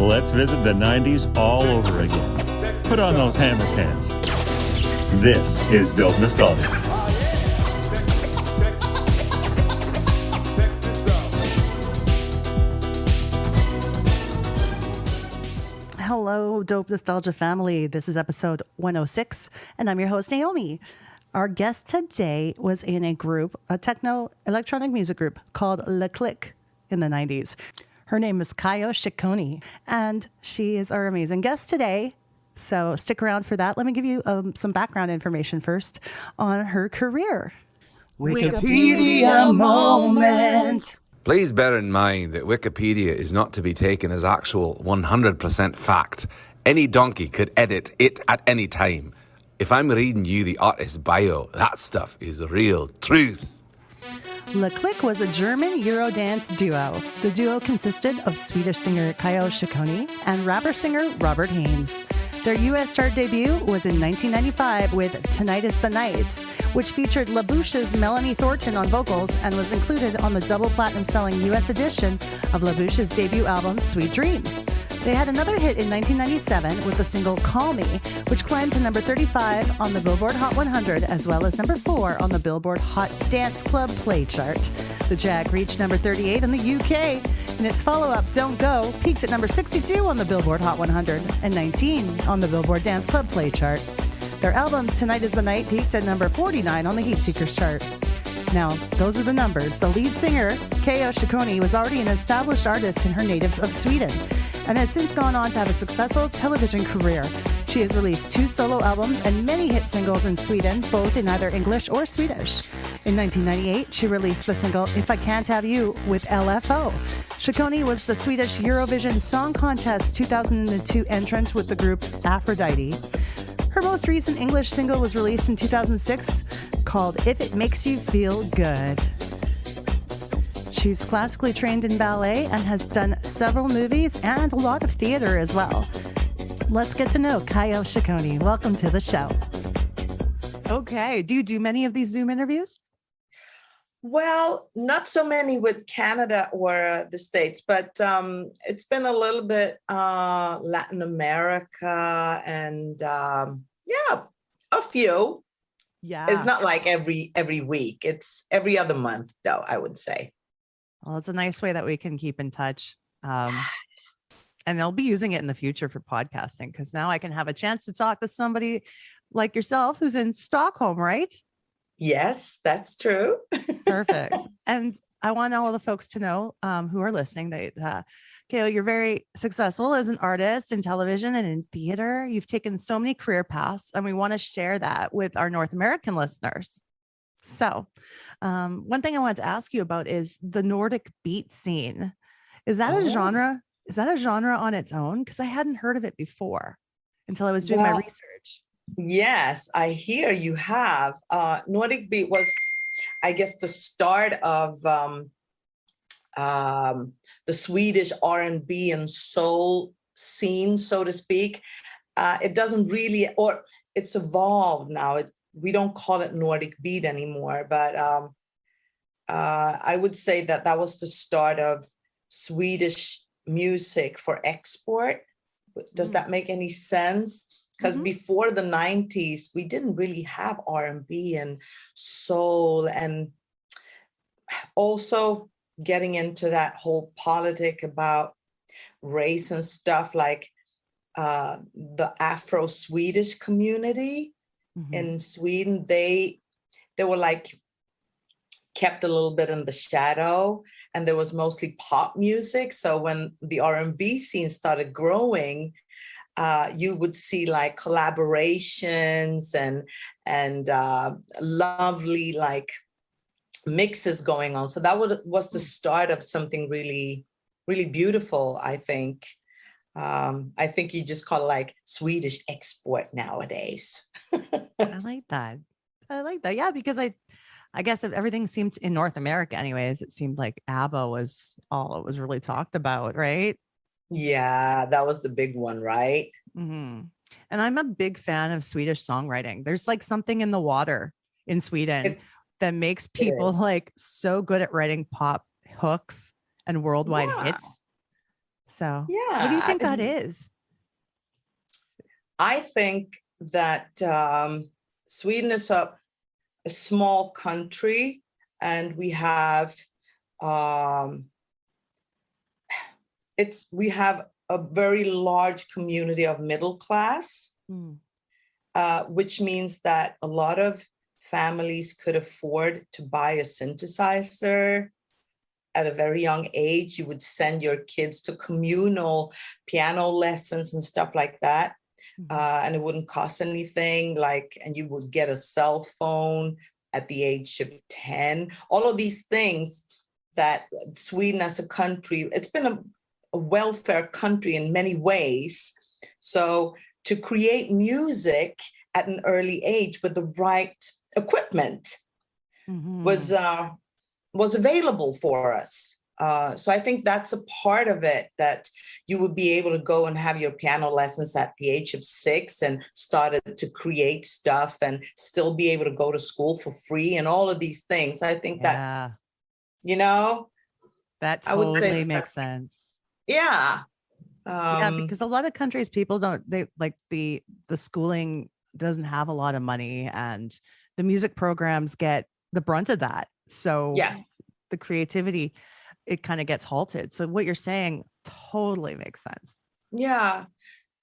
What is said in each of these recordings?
Let's visit the 90s all over again. Put on those hammer pants. This is Dope Nostalgia. Hello, Dope Nostalgia family. This is episode 106, and I'm your host, Naomi. Our guest today was in a techno electronic music group called Le Click in the 90s. Her name is Kayo Ciccone, and she is our amazing guest today. So stick around for that. Let me give you some background information first on her career. Wikipedia moment. Please bear in mind that Wikipedia is not to be taken as actual 100% fact. Any donkey could edit it at any time. If I'm reading you the artist's bio, that stuff is real truth. Le Click was a German Eurodance duo. The duo consisted of Swedish singer Kayo Ciccone and rapper-singer Robert Haynes. Their U.S. chart debut was in 1995 with Tonight is the Night, which featured LaBouche's Melanie Thornton on vocals and was included on the double platinum-selling U.S. edition of LaBouche's debut album, Sweet Dreams. They had another hit in 1997 with the single Call Me, which climbed to number 35 on the Billboard Hot 100, as well as number 4 on the Billboard Hot Dance Club Play chart. The Jag reached number 38 in the UK, and its follow-up, Don't Go, peaked at number 62 on the Billboard Hot 100 and 19 on the Billboard Dance Club Play chart. Their album, Tonight is the Night, peaked at number 49 on the Heat Seekers chart. Now, those are the numbers. The lead singer, Kayo Ciccone, was already an established artist in her native of Sweden and has since gone on to have a successful television career. She has released 2 solo albums and many hit singles in Sweden, both in either English or Swedish. In 1998, she released the single If I Can't Have You with LFO. Ciccone was the Swedish Eurovision Song Contest 2002 entrant with the group Aphrodite. Her most recent English single was released in 2006 called If It Makes You Feel Good. She's classically trained in ballet and has done several movies and a lot of theater as well. Let's get to know Kayo Ciccone. Welcome to the show. Okay. Do you do many of these Zoom interviews? Well, not so many with Canada or the States, but it's been a little bit Latin America and a few. Yeah. It's not like every week. It's every other month, though, I would say. Well, it's a nice way that we can keep in touch. And I'll be using it in the future for podcasting because now I can have a chance to talk to somebody like yourself who's in Stockholm, right? Yes, that's true. Perfect. And I want all the folks to know who are listening that, Kayo, you're very successful as an artist in television and in theater. You've taken so many career paths, and we want to share that with our North American listeners. So one thing I wanted to ask you about is the Nordic beat scene. Is that a genre? Is that a genre on its own? Because I hadn't heard of it before until I was doing my research. Yes, I hear you have. Nordic beat was, I guess, the start of the Swedish R&B and soul scene, so to speak. It doesn't really, or it's evolved now. We don't call it Nordic beat anymore, but I would say that was the start of Swedish music for export. Does that make any sense? Because before the 90s, we didn't really have R&B and soul, and also getting into that whole politic about race and stuff, like the Afro-Swedish community in Sweden, they were like kept a little bit in the shadow, and there was mostly pop music. So when the R&B scene started growing, you would see like collaborations and lovely like mixes going on. So that was the start of something really, really beautiful, I think. I think you just call it like Swedish export nowadays. I like that. Yeah, because I guess if everything seemed in North America anyways, it seemed like ABBA was all it was really talked about, right? Yeah, that was the big one, right? Mm-hmm. And I'm a big fan of Swedish songwriting. There's like something in the water in Sweden that makes people like so good at writing pop hooks and worldwide hits. So what do you Yeah, think that is? I think that Sweden is a small country, and we have um, we have a very large community of middle class, Mm. which means that a lot of families could afford to buy a synthesizer at a very young age. You would send your kids to communal piano lessons and stuff like that. And it wouldn't cost anything, and you would get a cell phone at the age of 10. All of these things that Sweden as a country, it's been a welfare country in many ways. So to create music at an early age with the right equipment was available for us. So I think that's a part of it, that you would be able to go and have your piano lessons at the age of 6 and started to create stuff and still be able to go to school for free and all of these things. I think that, Yeah, that I would say totally makes sense. yeah. Yeah, because a lot of countries, people don't, they like the schooling doesn't have a lot of money, and the music programs get the brunt of that. So Yes. the creativity, it kind of gets halted. So what you're saying totally makes sense. Yeah.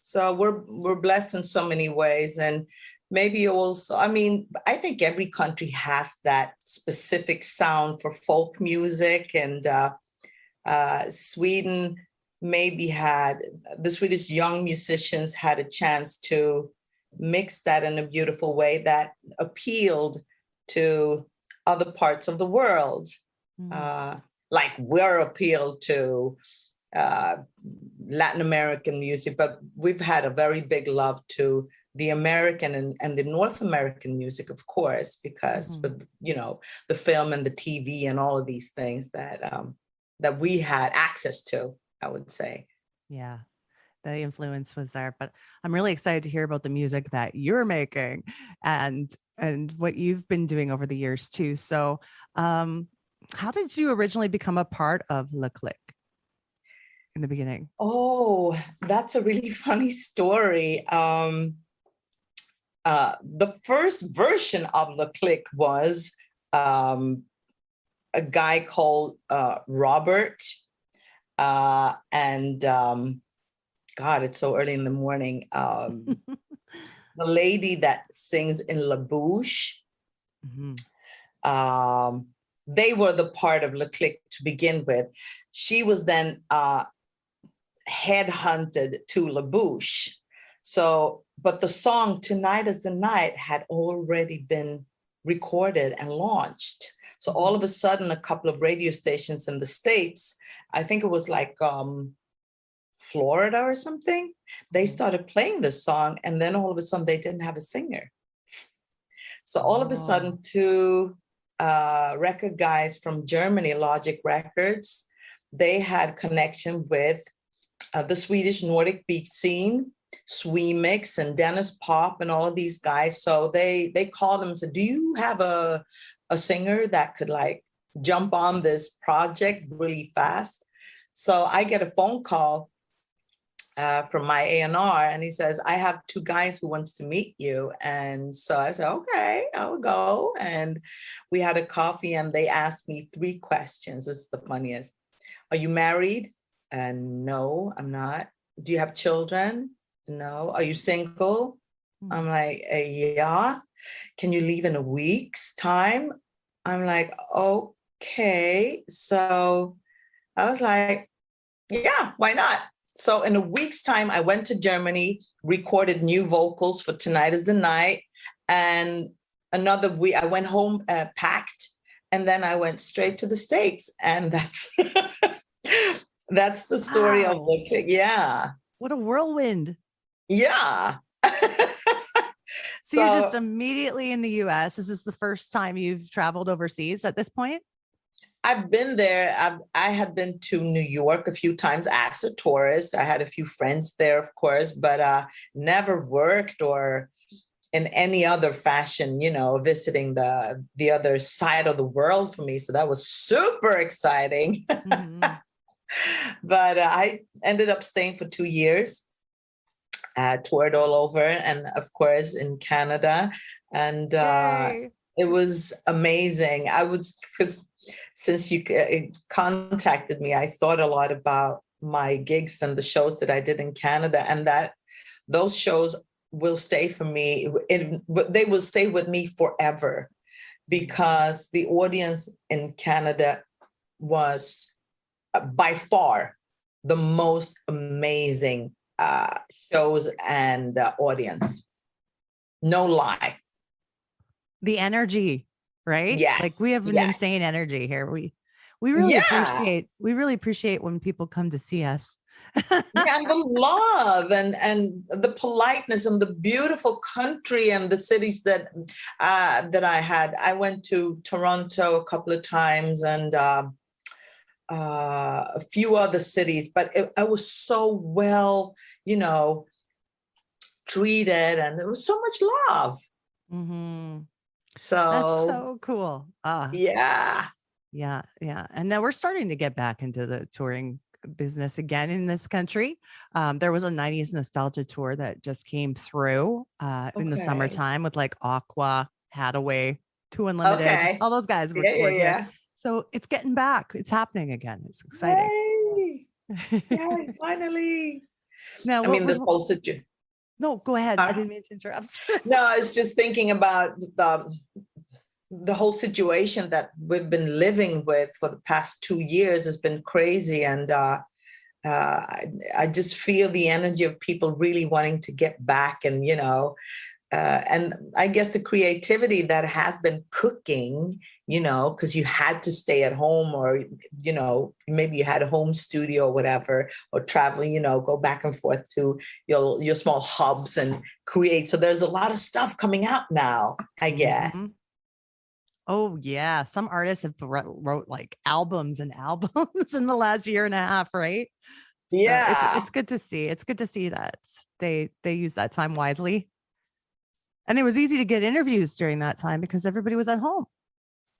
So we're blessed in so many ways. And maybe also, I mean, I think every country has that specific sound for folk music. And Sweden maybe had, the Swedish young musicians had a chance to mix that in a beautiful way that appealed to other parts of the world. Like we're appealed to Latin American music, but we've had a very big love to the American and the North American music, of course, because the film and the TV and all of these things that we had access to, I would say. Yeah, the influence was there, but I'm really excited to hear about the music that you're making and what you've been doing over the years too. So, how did you originally become a part of Le Click in the beginning? Oh, that's a really funny story. The first version of Le Click was a guy called Robert. And God, it's so early in the morning. The lady that sings in La Bouche, they were the part of Le Click to begin with. She was then headhunted to La Bouche. So, but the song Tonight is the Night had already been recorded and launched. So all of a sudden, a couple of radio stations in the States, I think it was like Florida or something, they started playing this song, and then all of a sudden they didn't have a singer. So all of a sudden, two record guys from Germany, Logic Records, they had connection with the Swedish Nordic beat scene, Swemix and Dennis Pop and all of these guys. So they called them and said, do you have a singer that could like jump on this project really fast? So I get a phone call from my A&R, and he says, I have two guys who wants to meet you. And so I said, okay, I'll go. And we had a coffee, and they asked me 3 questions. This is the funniest. Are you married? No, I'm not. Do you have children? No. Are you single? I'm like, yeah. Can you leave in a week's time? I'm like, okay. So I was like, yeah, why not? So in a week's time, I went to Germany, recorded new vocals for Tonight is the Night. And another week, I went home packed, and then I went straight to the States. And that's that's the story of the Click. Yeah. What a whirlwind. Yeah. So you're just immediately in the US. Is this the first time you've traveled overseas at this point? I've been there. I had been to New York a few times as a tourist. I had a few friends there, of course, but never worked or in any other fashion, visiting the other side of the world for me. So that was super exciting. But I ended up staying for 2 years, toured all over, and of course in Canada. And Yay. it was amazing. I would, because since you contacted me, I thought a lot about my gigs and the shows that I did in Canada, and that those shows will stay for me. They will stay with me forever, because the audience in Canada was by far the most amazing shows and audience. No lie. The energy, right? Yes. Like we have an Yes. insane energy here. We really appreciate when people come to see us. Yeah, and the love and the politeness and the beautiful country and the cities that I had. I went to Toronto a couple of times, and a few other cities, but I was so well, treated, and there was so much love. Mm-hmm. So That's so cool. yeah. Yeah. And now we're starting to get back into the touring business again in this country. There was a 90s nostalgia tour that just came through in the Okay. summertime with like Aqua, Hadaway, Two Unlimited. Okay. All those guys were here. Yeah. So it's getting back. It's happening again. It's exciting. Yay. Yay, finally. Now, I mean, the whole situation. No, go ahead. I didn't mean to interrupt. No, I was just thinking about the whole situation that we've been living with for the past 2 years has been crazy. And I just feel the energy of people really wanting to get back, and, and I guess the creativity that has been cooking, because you had to stay at home, or, maybe you had a home studio or whatever, or traveling, go back and forth to your small hubs and create. So there's a lot of stuff coming out now, I guess. Mm-hmm. Oh, yeah. Some artists have wrote like albums and albums in the last year and a half, right? Yeah. So it's good to see. It's good to see that they use that time wisely. And it was easy to get interviews during that time because everybody was at home.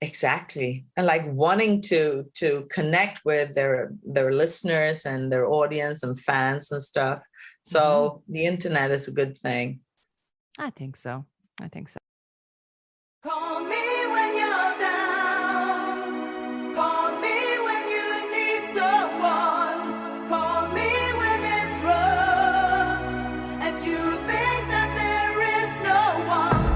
Exactly. And like wanting to connect with their listeners and their audience and fans and stuff. So the internet is a good thing. I think so. Call me when you're down. Call me when you need someone. Call me when it's rough and you think that there is no one.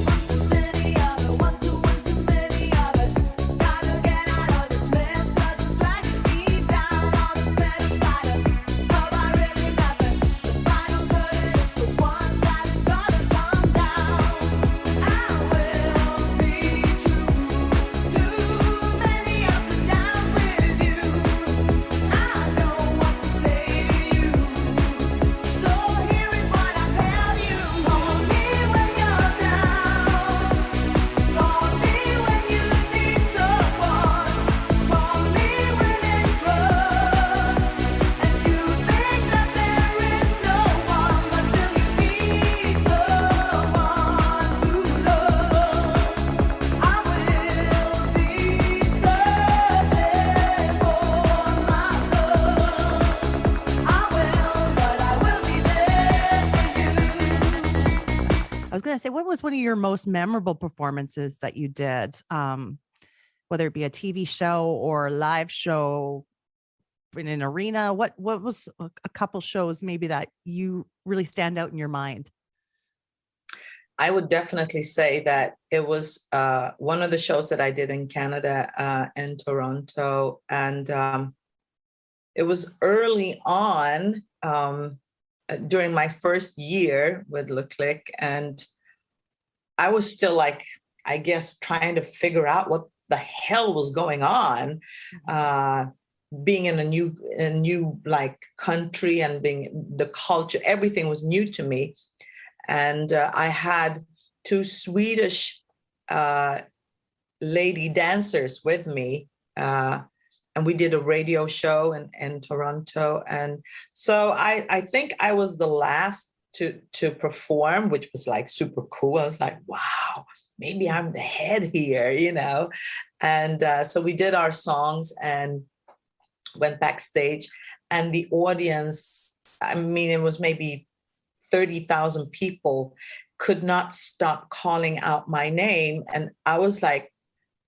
One too many of it, one too many of it. Gotta get out of this mess 'cause it's dragging me down. All this petty fighting, hope I really nothing. The final curtain is the one that is gonna come down. I will be true. Too many ups and downs with you. I know what to say to you. So here is what I tell you. Call me when you're down. Call me when you need someone. Call me when it's rough and you think that there is no one until you need someone to love. I will be searching for my love. I will, but I will be there for you. I was going to say, what was one of your most memorable performances that you did? Whether it be a TV show or a live show in an arena, what was a couple shows maybe that you really stand out in your mind? I would definitely say that it was one of the shows that I did in Canada, in Toronto. And it was early on, during my first year with Le Click. And I was still like, I guess, trying to figure out what the hell was going on. Being in a new like country, and being the culture, everything was new to me. And I had two Swedish lady dancers with me, and we did a radio show in Toronto. And so I think I was the last to perform, which was like super cool. I was like, wow, maybe I'm the head here, you know? And so we did our songs and went backstage, and the audience, I mean, it was maybe 30,000 people, could not stop calling out my name. And I was like,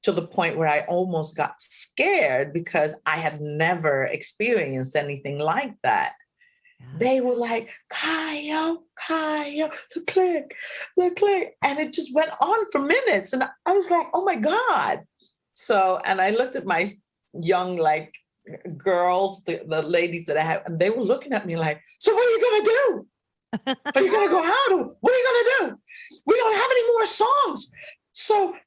to the point where I almost got scared because I had never experienced anything like that. They were like, Kayo, Kayo, the click. And it just went on for minutes. And I was like, oh my God. So, and I looked at my young, like, girls, the ladies that I have, and they were looking at me like, so what are you going to do? Are you going to go out? What are you going to do? We don't have any more songs. So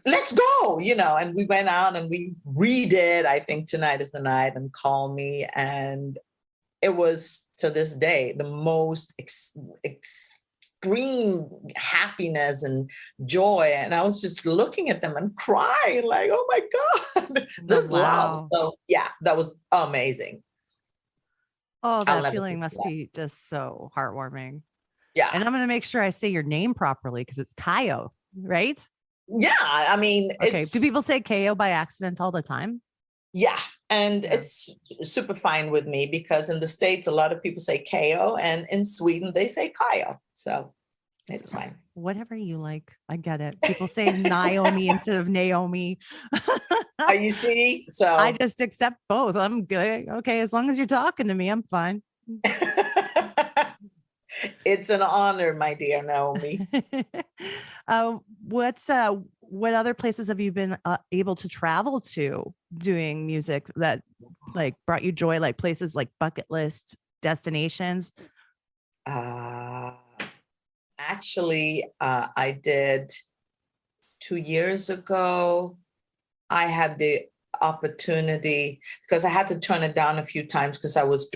let's go, you know. And we went out and we redid, I think, Tonight Is the Night and Call Me. And it was, to this day, the most extreme happiness and joy. And I was just looking at them and crying like, oh my God, this love. So yeah, that was amazing. Oh, that feeling must be just so heartwarming. Yeah. And I'm going to make sure I say your name properly because it's Kayo, right? Yeah. I mean, okay. Do people say Kayo by accident all the time? Yeah. And it's super fine with me because in the States, a lot of people say Kayo, and in Sweden, they say Kayo. So it's fine. Whatever you like. I get it. People say Naomi instead of Naomi. Are you see? So I just accept both. I'm good. Okay. As long as you're talking to me, I'm fine. It's an honor, my dear Naomi. What other places have you been able to travel to doing music that like brought you joy, like places like bucket list destinations? Actually, I did 2 years ago. I had the opportunity, because I had to turn it down a few times because I was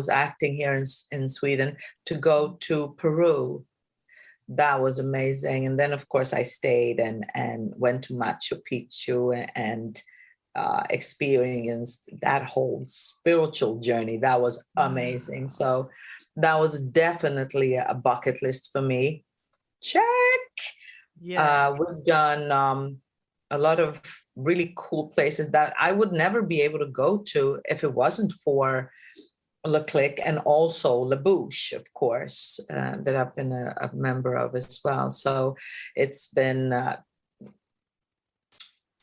acting here in Sweden, to go to Peru. That was amazing. And then of course I stayed and went to Machu Picchu and experienced that whole spiritual journey. That was amazing. So that was definitely a bucket list for me. Check. Yeah. We've done a lot of really cool places that I would never be able to go to if it wasn't for Le Click, and also La Bouche, of course, that I've been a member of as well. So it's been,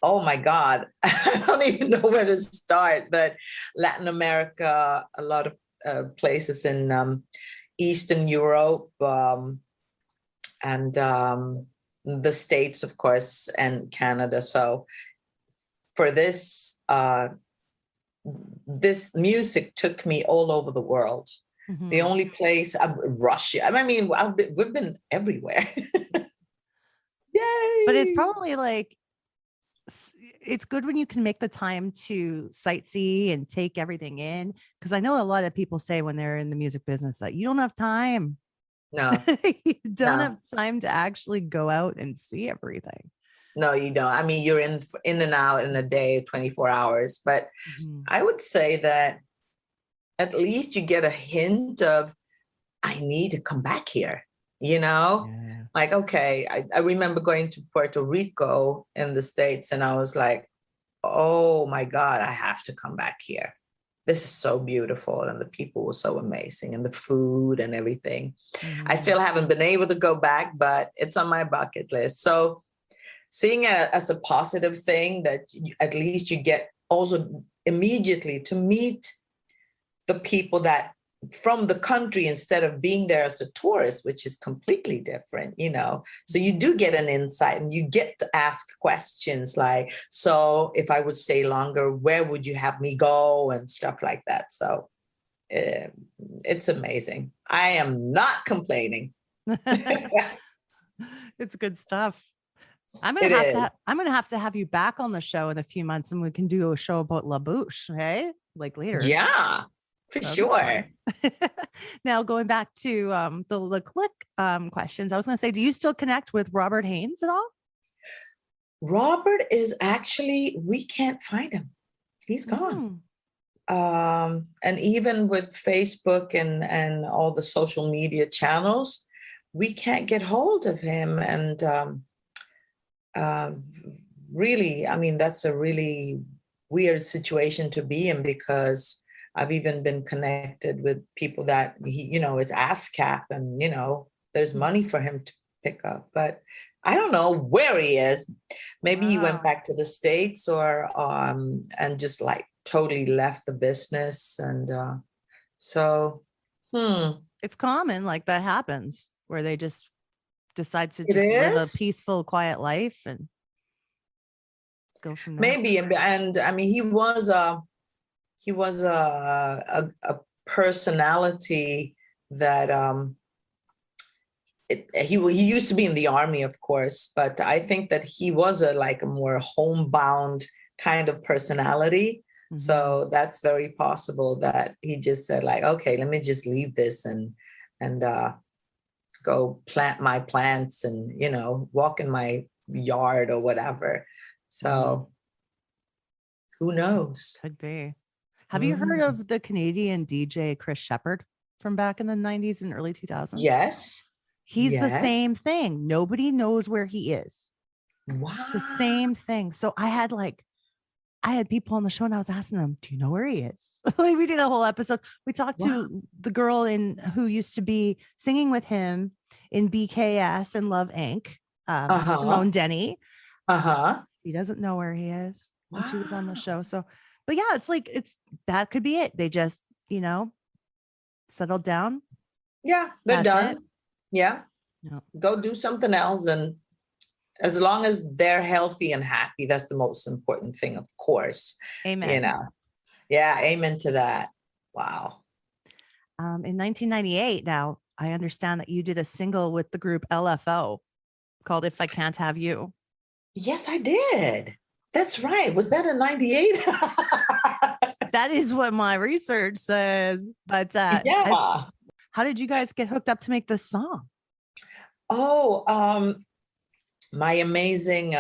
oh my God, I don't even know where to start, but Latin America, a lot of places in Eastern Europe, and the States, of course, and Canada. So for this, this music took me all over the world. Mm-hmm. The only place, Russia. I mean, we've been everywhere. Yay! But it's probably like, it's good when you can make the time to sightsee and take everything in. Because I know a lot of people say when they're in the music business that you don't have time. No, you don't have time to actually go out and see everything. No, you don't. I mean, you're in and out in a day, 24 hours. But I would say that at least you get a hint of, I need to come back here, you know? Yeah. Like, okay, I remember going to Puerto Rico in the States, and I was like, oh my God, I have to come back here. This is so beautiful. And the people were so amazing, and the food and everything. I still haven't been able to go back, but it's on my bucket list. So seeing it as a positive thing, that at least you get also immediately to meet the people that from the country instead of being there as a tourist, which is completely different, you know. So you do get an insight, and you get to ask questions like, so if I would stay longer, where would you have me go, and stuff like that. So it's amazing. I am not complaining. It's good stuff. I'm gonna have to have you back on the show in a few months, and we can do a show about La Bouche, hey? Like later. Yeah, for sure. Now going back to the Le Click questions, I was gonna say, do you still connect with Robert Haynes at all? Robert is actually, we can't find him. He's gone. And even with Facebook and all the social media channels, we can't get hold of him. And really, I mean, that's a really weird situation to be in, because I've even been connected with people that it's ASCAP, and there's money for him to pick up, but I don't know where he is. Maybe he went back to the States, or and just like totally left the business. And It's common, like that happens, where they just decide to It just live a is? peaceful, quiet life and go from there. Maybe. And I mean, he was a personality that he used to be in the army, of course, but I think that he was a more homebound kind of personality. So that's very possible that he just said like, okay, let me just leave this and go plant my plants and walk in my yard or whatever. So who knows? Could be. Have you heard of the Canadian DJ Chris Shepherd from back in the 90s and early 2000s? Yes. He's the Yes. same thing. Nobody knows where he is. Wow. The same thing. So I had people on the show and I was asking them, do you know where he is? Like, we did a whole episode. We talked to the girl who used to be singing with him in BKS and Love Inc. Simone Denny. He doesn't know where he is when she was on the show. So, but yeah, that could be it. They just, settled down. Yeah, they're That's done. it. Yeah. No. Go do something else. And as long as they're healthy and happy, that's the most important thing, of course. Amen. Yeah, amen to that. Wow. In 1998, now I understand that you did a single with the group LFO called If I Can't Have You. Yes, I did. That's right. Was that in 98? That is what my research says. But Yeah. how did you guys get hooked up to make this song? Oh, my amazing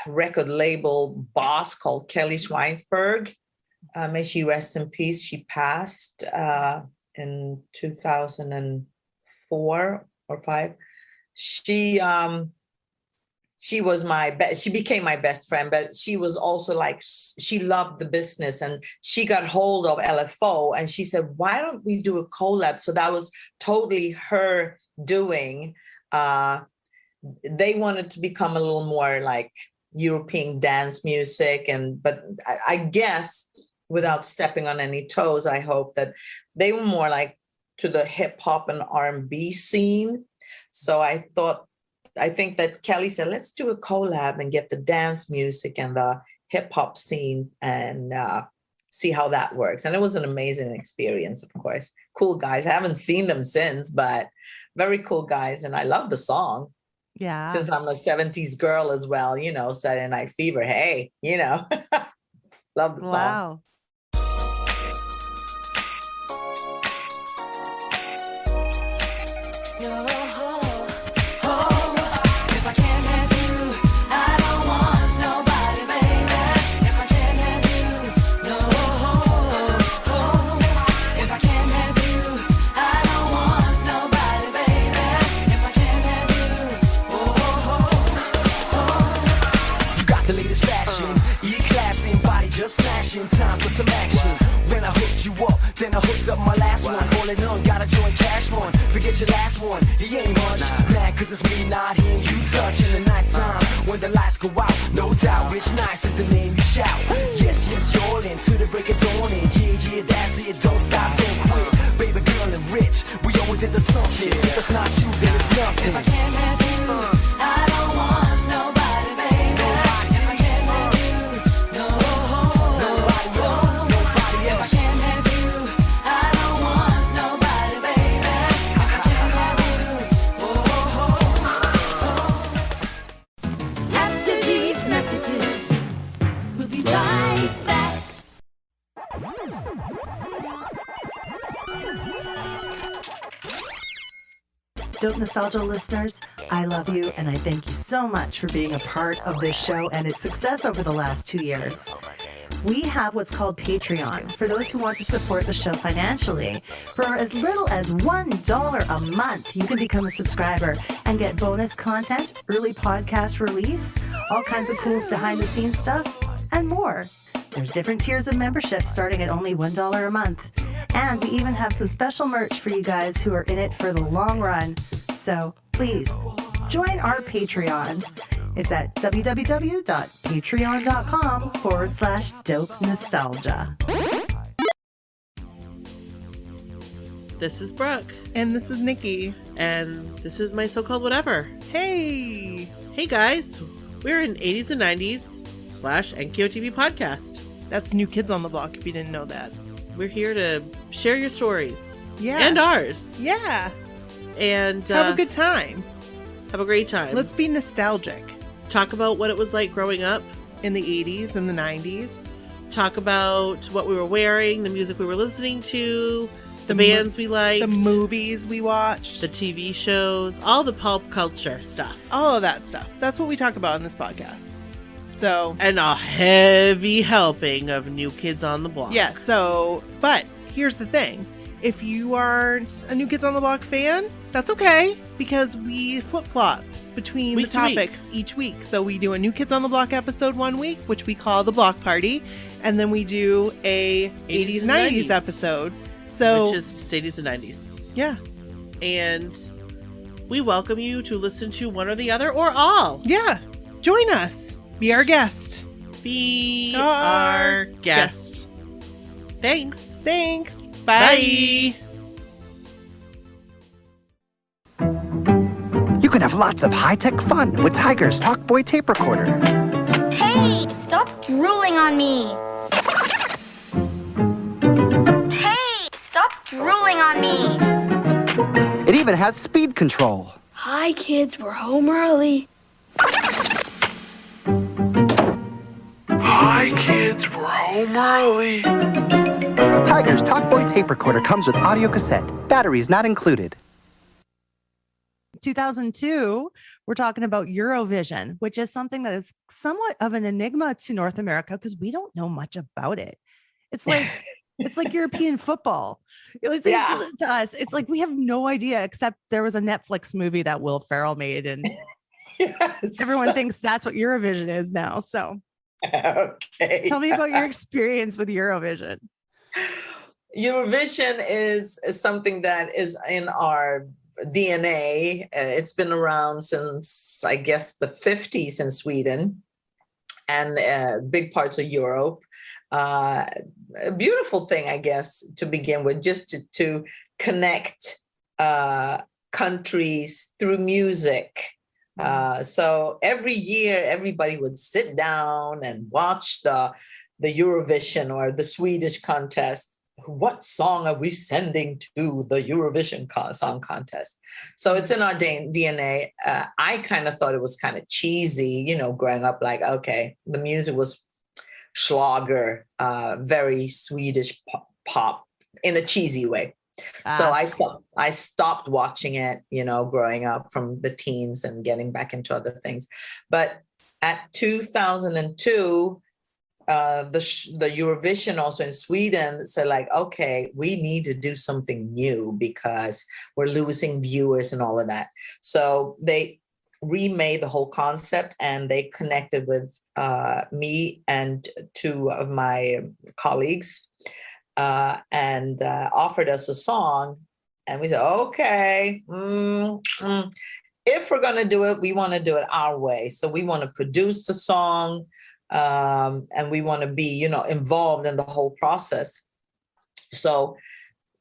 record label boss called Kelly Schweinsberg. May she rest in peace. She passed in 2004 or 5. She was she became my best friend, but she was also she loved the business, and she got hold of LFO and she said, why don't we do a collab? So that was totally her doing. They wanted to become a little more like European dance music, but I guess without stepping on any toes, I hope that they were more like to the hip hop and R&B scene. So I think that Kelly said, let's do a collab and get the dance music and the hip hop scene and see how that works. And it was an amazing experience, of course. Cool guys. I haven't seen them since, but very cool guys. And I love the song. Yeah. Since I'm a 70s girl as well, Saturday Night Fever. Hey, love the song. Wow. Smashing, time for some action. When I hooked you up, then I hooked up my last one. All in on, got a joint cash fund. Forget your last one, he ain't much. Mad cause it's me not hearing you touch. In the nighttime, when the lights go out, no doubt, Rich Nice is the name you shout. Yes, you're all in, to the break of dawn. And yeah, that's it, don't stop, don't quit. Baby girl and Rich, we always into something. If it's not you, then it's nothing. If I can't have you, I don't want nobody, baby. If I can't have you, no. Nobody else, nobody else. If I can't have you, I don't want nobody, baby. If I can't have you, After these messages, we'll be right back. Dope Nostalgia listeners, I love you, and I thank you so much for being a part of this show and its success over the last 2 years. We have what's called Patreon for those who want to support the show financially. For as little as $1 a month, you can become a subscriber and get bonus content, early podcast release, all kinds of cool behind-the-scenes stuff, and more. There's different tiers of membership starting at only $1 a month. And we even have some special merch for you guys who are in it for the long run. So please, join our Patreon. It's at www.patreon.com/dope nostalgia. This is Brooke, And this is Nikki. and this is my so-called whatever. Hey! Hey guys, we're an 80s and 90s / NKOTB podcast. That's New Kids on the Block, if you didn't know that. We're here to share your stories. Yes. And ours. Yeah. And Have a good time. have a great time. Let's be nostalgic. talk about what it was like growing up. In the 80s and the 90s. Talk about what we were wearing, the music we were listening to, the mo- bands we liked, The movies we watched. the TV shows, all the pulp culture stuff. all of that stuff. That's what we talk about in this podcast. So, And a heavy helping of New Kids on the Block. yeah, but here's the thing. If you aren't a New Kids on the Block fan, that's okay, because we flip-flop between Week the to week. topics each week. So we do a New Kids on the Block episode one week, which we call the Block Party, and then we do a 80s, 90s episode. So, Which is 80s and 90s. yeah. And we welcome you to listen to one or the other or all. Yeah. Join us. Be our guest. Be Our our guest. Thanks. Thanks. Bye. You can have lots of high-tech fun with Tiger's Talkboy tape recorder. Hey, stop drooling on me. Hey, stop drooling on me. It even has speed control. Hi, kids, we're home early. Hi, kids, we're home early. Tiger's Talkboy tape recorder comes with audio cassette. Batteries not included. 2002, we're talking about Eurovision, which is something that is somewhat of an enigma to North America because we don't know much about it. It's like European football. To us, it's like we have no idea, except there was a Netflix movie that Will Ferrell made, and Yes. everyone thinks that's what Eurovision is now. So Okay. tell me about your experience with Eurovision. Eurovision is something that is in our DNA. It's been around since, I guess, the 50s in Sweden and big parts of Europe. A beautiful thing, I guess, to begin with, just to connect countries through music. So every year, everybody would sit down and watch the Eurovision or the Swedish contest. What song are we sending to the Eurovision Song Contest? So it's in our DNA. I kind of thought it was kind of cheesy, growing up, like, okay, the music was Schlager, very Swedish pop in a cheesy way. So I stopped watching it, growing up from the teens and getting back into other things. But at 2002, the Eurovision also in Sweden said, like, okay, we need to do something new because we're losing viewers and all of that. So they remade the whole concept, and they connected with me and two of my colleagues and offered us a song. And we said, okay, if we're going to do it, we want to do it our way. So we want to produce the song, and we want to be, involved in the whole process. So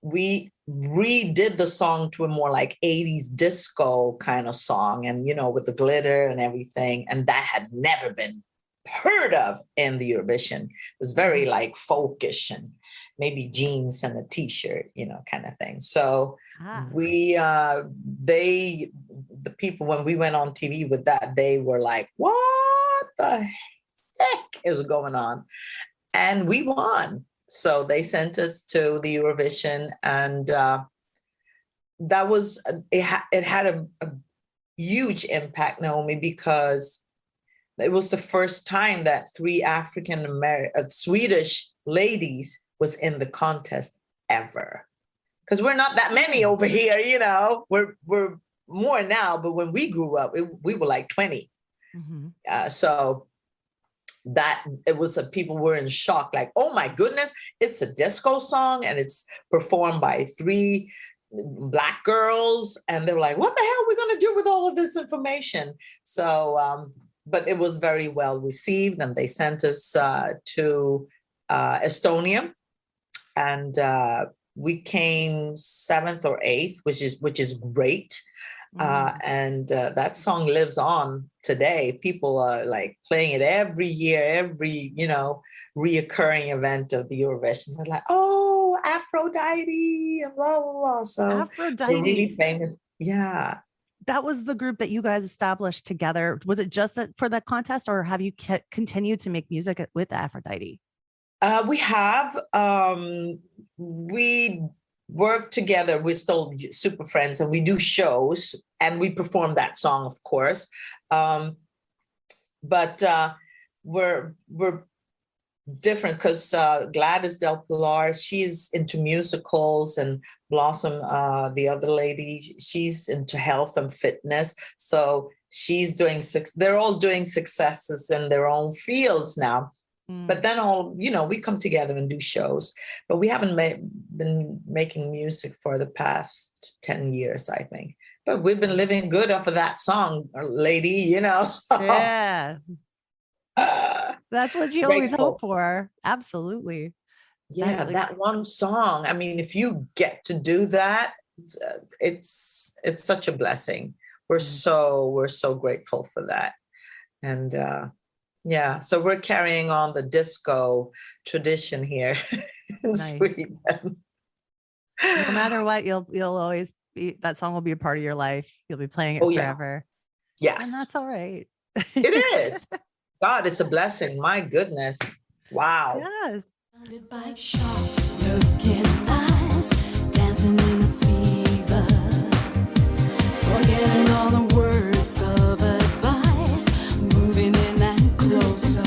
we redid the song to a more like 80s disco kind of song, and, with the glitter and everything. And that had never been heard of in the Eurovision. It was very like folkish and maybe jeans and a t-shirt, kind of thing. So the people, when we went on TV with that, they were like, what the heck is going on? And we won. So they sent us to the Eurovision, and that was, it had a huge impact, Naomi, because it was the first time that three African American Swedish ladies was in the contest ever. Because we're not that many over here, you know. We're more now, but when we grew up, we were like 20. So that it was people were in shock, like, oh my goodness, it's a disco song and it's performed by three Black girls, and they were like, what the hell are we going to do with all of this information? So but it was very well received, and they sent us to Estonia, and we came 7th or 8th, which is great. And that song lives on today. People are like playing it every year, every, you know, reoccurring event of the Eurovision. They're like, oh, Aphrodite, and blah, blah, blah. So Aphrodite. they're really famous. Yeah. That was the group that you guys established together. Was it just for the contest, or have you continued to make music with Aphrodite? We have. We work together. We're still super friends, and we do shows, and we perform that song, of course. But we're different because Gladys Del Pilar, she's into musicals, and Blossom, the other lady, she's into health and fitness. So she's doing they're all doing successes in their own fields now. But then we come together and do shows, but we haven't been making music for the past 10 years, I think. But we've been living good off of that song, lady, you know. So. Yeah. That's what you always hope for. Absolutely. Yeah, that one song. I mean, if you get to do that, it's such a blessing. We're so grateful for that. And yeah, so we're carrying on the disco tradition here in Sweden. No matter what, you'll always be, that song will be a part of your life. You'll be playing it forever. Yes. And that's all right. It is. God, it's a blessing. My goodness. Wow. Yes. By sharp looking eyes, dancing in a fever, forgetting all the words of advice, moving in and closer.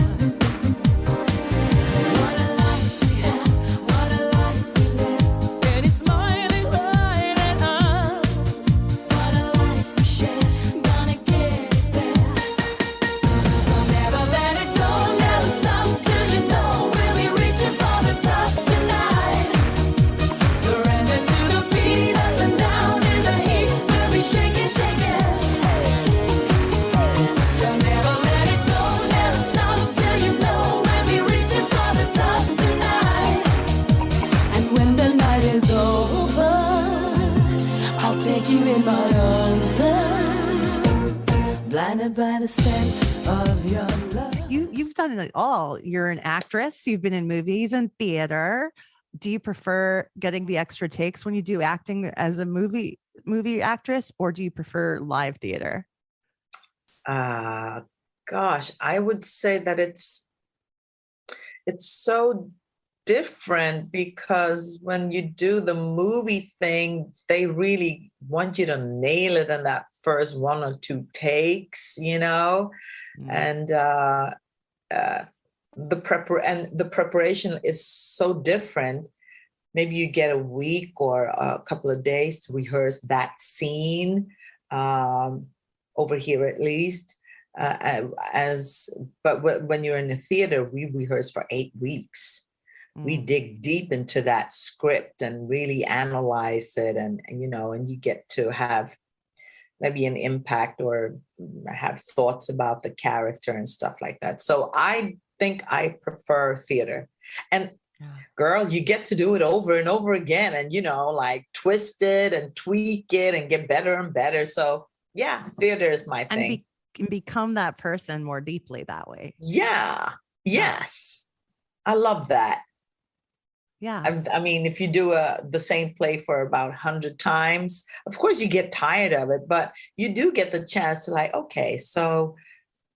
What a life we have, what a life we live, and it's smiling right at us. What a life we share, gonna get there. So never let it go, never stop till you know we'll be reaching for the top tonight. Surrender to the beat, up and down in the heat, we'll be shaking, shaking. So never let it go, never stop till you know we'll be reaching for the top tonight. And when the night is over, I'll take you in my arms, blinded by the scent of your love. You've done it all. You're an actress. You've been in movies and theater. Do you prefer getting the extra takes when you do acting as a movie actress, or do you prefer live theater? Gosh, I would say that it's so different, because when you do the movie thing, they really want you to nail it in that first 1 or 2 takes, you know. And the preparation is so different. Maybe you get a week or a couple of days to rehearse that scene, over here at least. But when you're in the theater, we rehearse for 8 weeks. We dig deep into that script and really analyze it, and you get to have maybe an impact or have thoughts about the character and stuff like that. So I think I prefer theater. And girl, you get to do it over and over again, and like twist it and tweak it and get better and better. So yeah, theater is my thing. And become that person more deeply that way. Yeah. Yes. I love that. Yeah. I mean, if you do the same play for about 100 times, of course you get tired of it, but you do get the chance to like, okay, so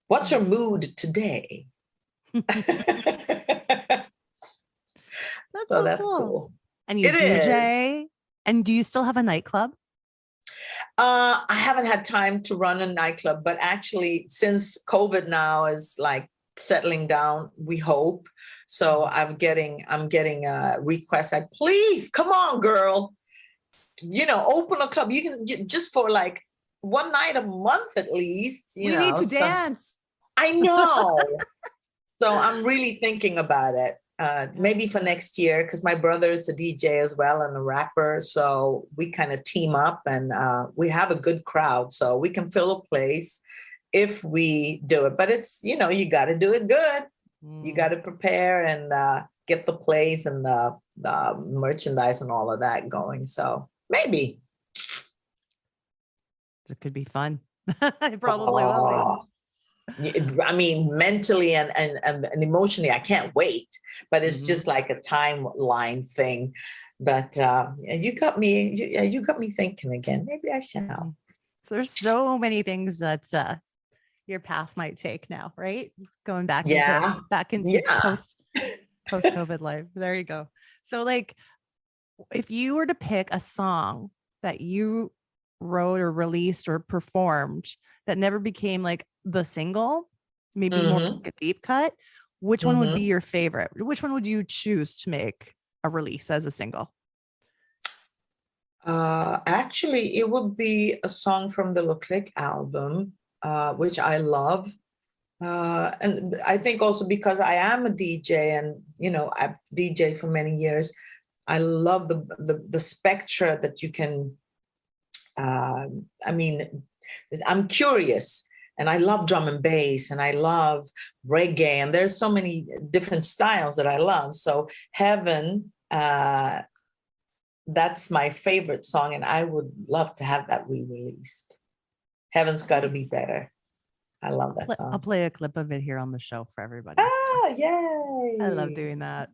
what's your mood today? That's so that's cool. And you DJ, and do you still have a nightclub? I haven't had time to run a nightclub, but actually, since COVID now is like settling down, we hope. So I'm getting requests like, please come on, girl, open a club. You can just for like one night a month at least. We need to So dance. I know. So I'm really thinking about it. Maybe for next year, because my brother is a DJ as well and a rapper. So we kind of team up and we have a good crowd. So we can fill a place if we do it. But it's, you got to do it good. You got to prepare and get the place and the merchandise and all of that going. So maybe. It could be fun. It probably will. I mean, mentally and emotionally, I can't wait. But it's just like a timeline thing. But you got me thinking again. Maybe I shall. So there's so many things that your path might take now, right? Going back Yeah. into post COVID life. There you go. So like, if you were to pick a song that you wrote or released or performed that never became like the single, maybe more like a deep cut, which one would be your favorite? Which one would you choose to make a release as a single? Actually, it would be a song from the Le Click album, which I love. And I think also because I am a DJ and, I've DJed for many years, I love the spectra that you can, I'm curious and I love drum and bass and I love reggae and there's so many different styles that I love. So Heaven, that's my favorite song and I would love to have that re-released. Heaven's Got to Be Better. I love that song. I'll play a clip of it here on the show for everybody. Yay! I love doing that.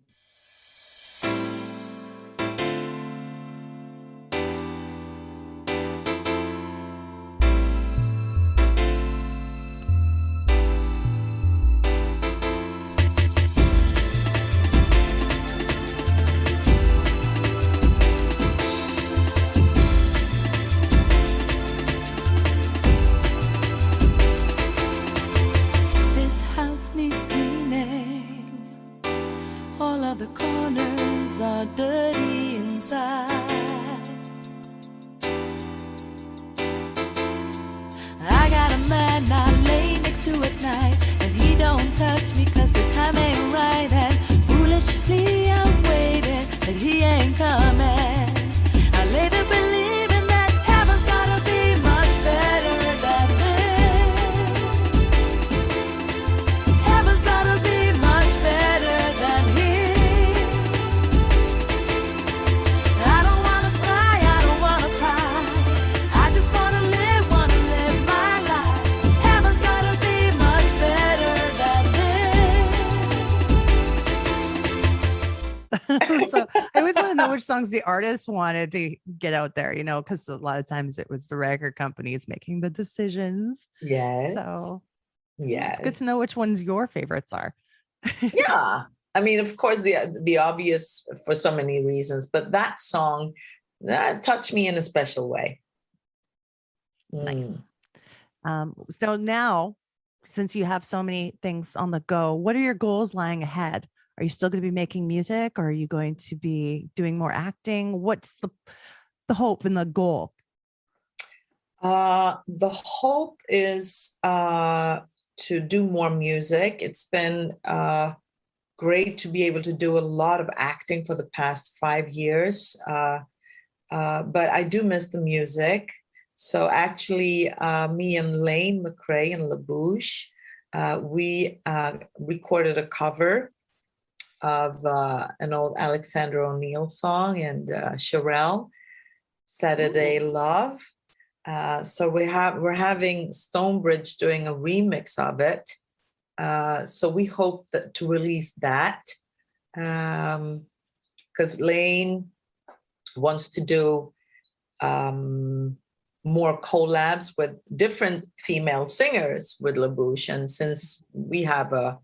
This house needs cleaning. All of the corners are dirty inside. I got a man I lay next to at night, and he don't touch me 'cause the time ain't right. And foolishly I'm waiting, but he ain't coming. I lay there believing that heaven's gotta be much better than this. Heaven's gotta be much better than here. I don't wanna cry, I don't wanna cry. I just wanna live my life. Heaven's gotta be much better than this. So I always want to know which songs the artist wanted to get out there, because a lot of times it was the record companies making the decisions. Yes. So yes. it's good to know which ones your favorites are. Yeah. I mean, of course, the obvious for so many reasons, but that song touched me in a special way. Nice. So now, since you have so many things on the go, what are your goals lying ahead? Are you still going to be making music, or are you going to be doing more acting? What's the hope and the goal? The hope is to do more music. It's been great to be able to do a lot of acting for the past 5 years, but I do miss the music. So actually, me and Lane McRae and LaBouche, we recorded a cover of an old Alexander O'Neill song and Sherelle, Saturday Love. So we're having Stonebridge doing a remix of it. So we hope to release that because Lane wants to do more collabs with different female singers with LaBouche, and since we have a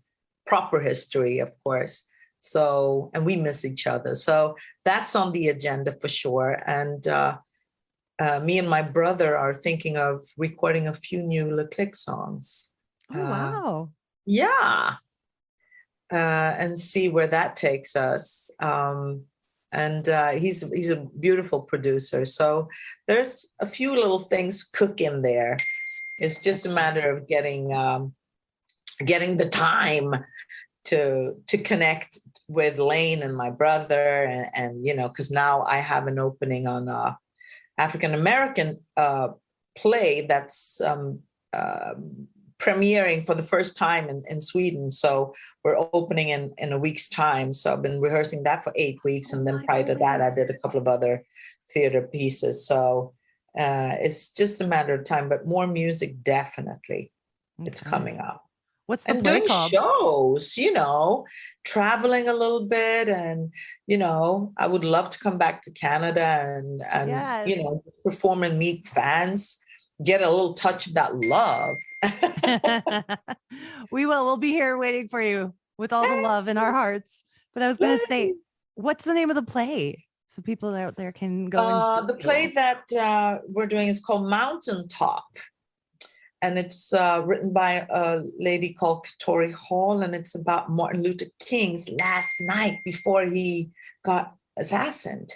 proper history, of course, and we miss each other, so that's on the agenda for sure. And me and my brother are thinking of recording a few new Le Click songs. Oh, wow. Yeah. And see where that takes us. And he's a beautiful producer. So there's a few little things cooking there. It's just a matter of getting the time to connect with Lane and my brother, and because now I have an opening on African American play that's premiering for the first time in Sweden. So we're opening in a week's time. So I've been rehearsing that for 8 weeks. And then prior to that, I did a couple of other theater pieces. So it's just a matter of time, but more music, definitely. It's coming up. What's the And play doing called? shows, traveling a little bit. And, I would love to come back to Canada and Yes. perform and meet fans, get a little touch of that love. We will. We'll be here waiting for you with all the love in our hearts. But I was going to say, what's the name of the play? So people out there can go and see The play that we're doing is called Mountaintop. And it's written by a lady called Katori Hall. And it's about Martin Luther King's last night before he got assassinated.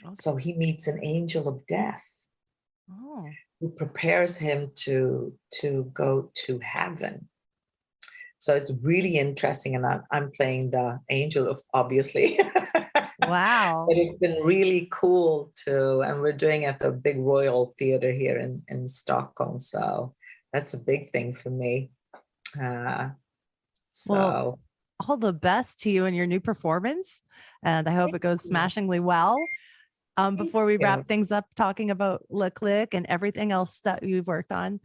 Okay. So he meets an angel of death. Oh. Who prepares him to go to heaven. So it's really interesting, and I'm playing the angel, obviously. Wow. But it's been really cool too, and we're doing it at the big Royal Theater here in Stockholm. So that's a big thing for me. Well, all the best to you and your new performance, and I hope it goes smashingly well. Before we wrap things up, talking about Le Click and everything else that you've worked on,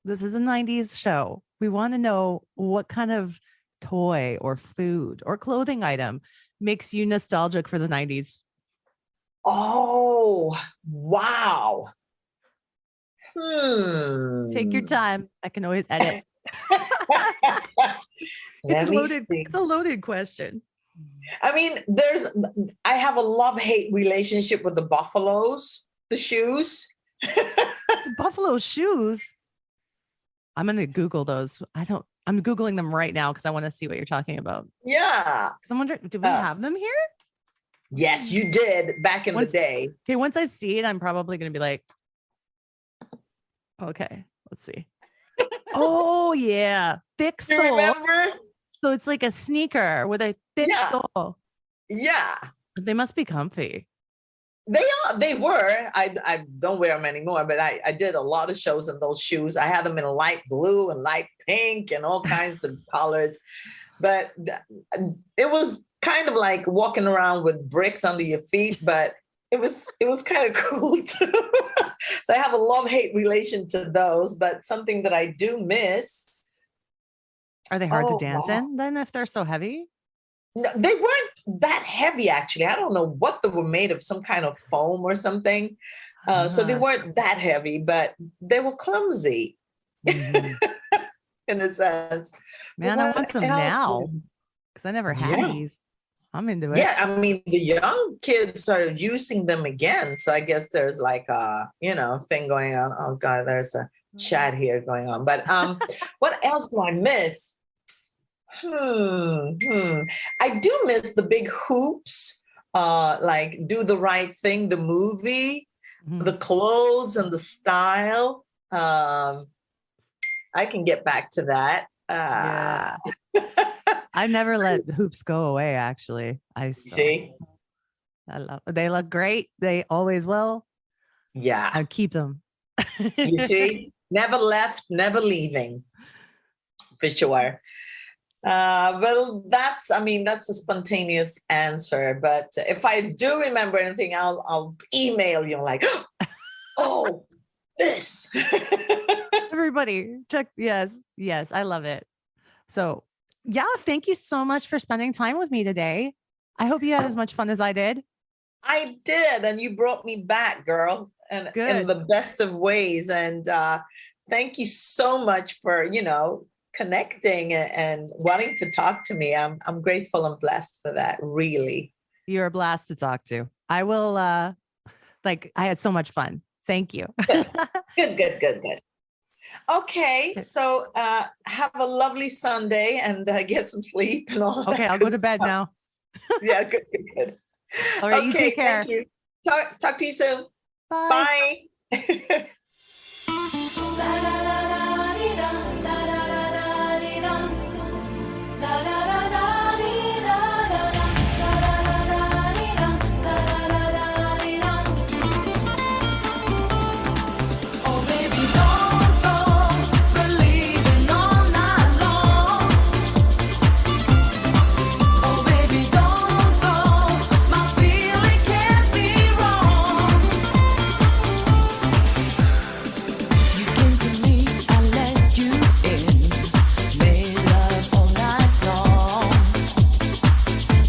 this is a 90s show. We want to know what kind of toy or food or clothing item makes you nostalgic for the 90s. Oh, wow. Take your time. I can always edit. It's a loaded question. I mean, I have a love-hate relationship with the buffaloes, the shoes. Buffalo shoes? I'm going to Google those. I'm Googling them right now because I want to see what you're talking about. Yeah. Because I'm wondering, do we have them here? Yes, you did back in the day. Okay, once I see it, I'm probably going to be like, okay, let's see. Oh, yeah. Thick sole. Remember? So it's like a sneaker with a thick sole. Yeah. They must be comfy. They were. I don't wear them anymore, but I did a lot of shows in those shoes. I had them in light blue and light pink and all kinds of colors. But it was kind of like walking around with bricks under your feet, but it was kind of cool too. So I have a love-hate relation to those, but something that I do miss. Are they hard to dance in then if they're so heavy? No, they weren't that heavy, actually. I don't know what they were made of, some kind of foam or something. So they weren't that heavy, but they were clumsy in a sense. Man, I want some now because I never had these. I'm into it. Yeah, I mean, the young kids started using them again. So I guess there's like a, thing going on. Oh, God, there's a chat here going on. But what else do I miss? I do miss the big hoops, like Do the Right Thing, the movie, the clothes and the style. I can get back to that. Yeah. I never let hoops go away, actually. See? They look great. They always will. Yeah. I keep them. You see? Never left, never leaving. For sure. Well, that's a spontaneous answer. But if I do remember anything, I'll email you like, oh, this. Everybody, check. Yes, I love it. So, yeah, thank you so much for spending time with me today. I hope you had as much fun as I did. I did, and you brought me back, girl, and in the best of ways. And thank you so much for, connecting and wanting to talk to me. I'm grateful and blessed for that, really. You're a blast to talk to. I will Like I had so much fun. Thank you. Good. Okay, so have a lovely Sunday and get some sleep and all that. Okay, I'll go good to bed stuff. now. Yeah, good. All right, you take care. Thank you. Talk to you soon. Bye. Bye. Oh baby, don't go believing all night long. Oh baby, don't go. My feeling can't be wrong. You came to me, I let you in. Made love all night long.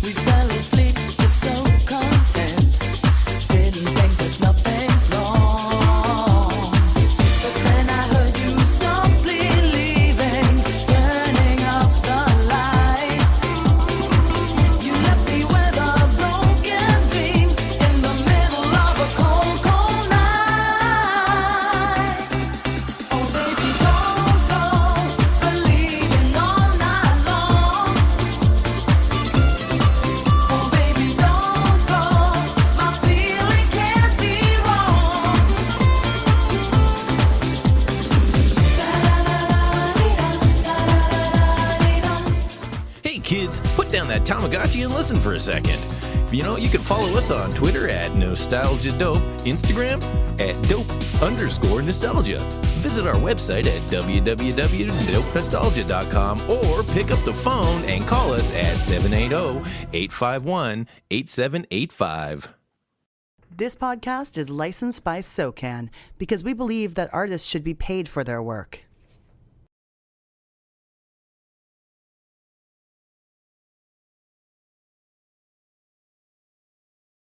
We fell asleep, just so content. Didn't think that nothing's wrong. But then I heard you softly leaving, turning off the light. You left me with a broken dream in the middle of a cold, cold night. Oh baby, don't go believing all night long. Oh baby, don't go. My feeling can't be wrong. Hey kids, put down that Tamagotchi and listen for a second. You know, you can follow us on Twitter at NostalgiaDope, Instagram at dope_nostalgia. Visit our website at www.dopenostalgia.com or pick up the phone and call us at 780-851-8785. This podcast is licensed by SOCAN because we believe that artists should be paid for their work.